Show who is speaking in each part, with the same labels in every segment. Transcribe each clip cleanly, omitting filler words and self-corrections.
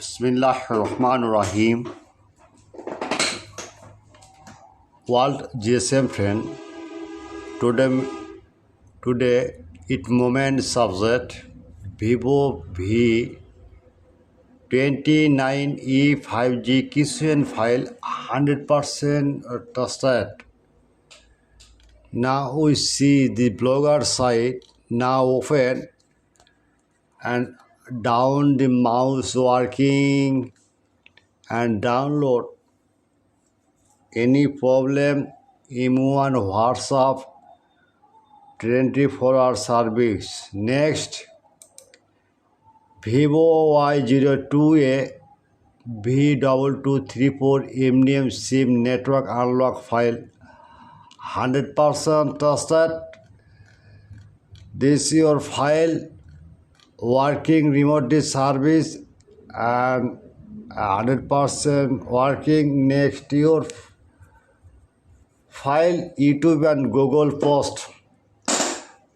Speaker 1: Bismillahirrahmanirrahim. World GSM friend, today it moment subject Vivo Y02A V2234 question file 100% trusted. Now we see the blogger site. Now open and down the mouse working and download. Any problem, M1 WhatsApp 24-hour service. Next, Vivo Y02A V2234 Mdm SIM network unlock file 100% trusted. This is your file working remotely service and 100% working. Next, your file YouTube and Google post.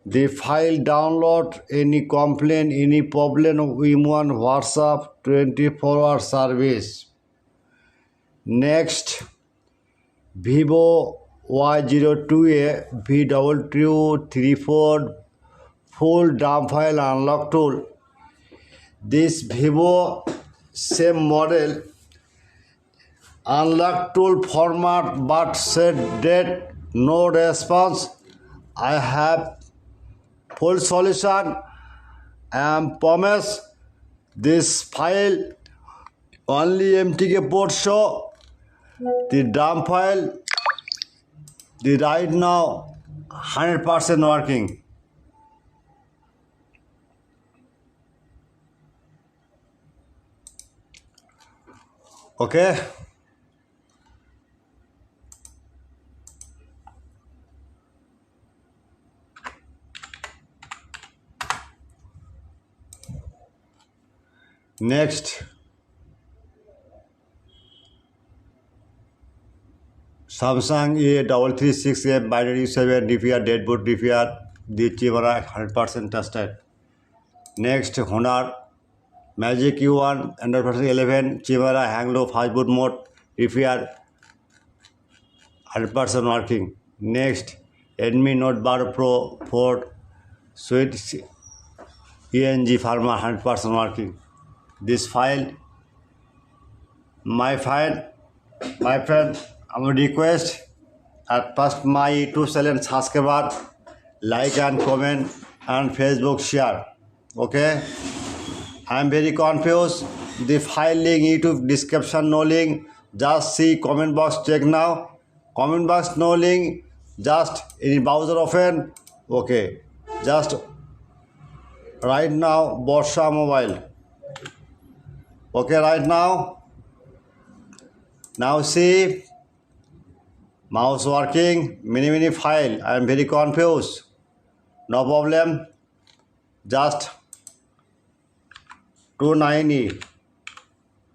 Speaker 1: The file download. Any complaint, any problem, M1 WhatsApp 24-hour service. Next, Vivo Y02A V2234 full dump file unlock tool. This Vivo same model unlock tool format but set date no response. I have full solution and promise. This file only MTK port show. The dump file the right now 100% working. Okay. Next, Samsung A336F binary 7 DPR deadbolt DPR the camera 100% trusted. Next, Honor Magic U1 100% 11 camera hang low fast boot mode DPR 100% working. Next, Redmi Note Bar Pro 4 Sweet ENG Pharma 100% working. This file, my friend, I would request at first my YouTube channel subscribe, like and comment and Facebook share. Okay, I am very confused. The file link YouTube description no link. Just see comment box check now. Comment box no link. Just in browser open. Okay, just right now Borsha mobile. Okay, right now see mouse working, mini file. I am very confused. No problem. Just 290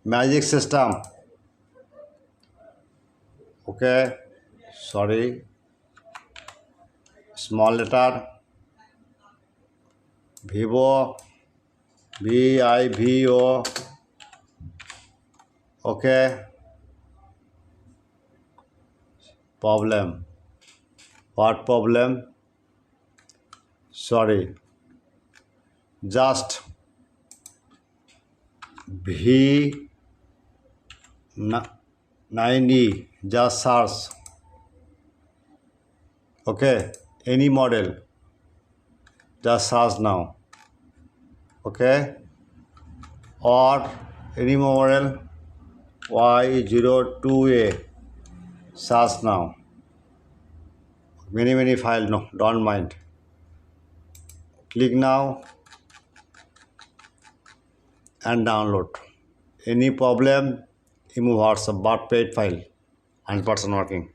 Speaker 1: magic system. Okay, sorry. Small letter. Vivo VIVO. Okay. Problem. What problem? Sorry. Just V90. Just search. Okay. Any model. Just search now. Okay. Or any model. Y02A. Search now. Many file. No, don't mind. Click now and download. Any problem, remove WhatsApp but paid file 100% working.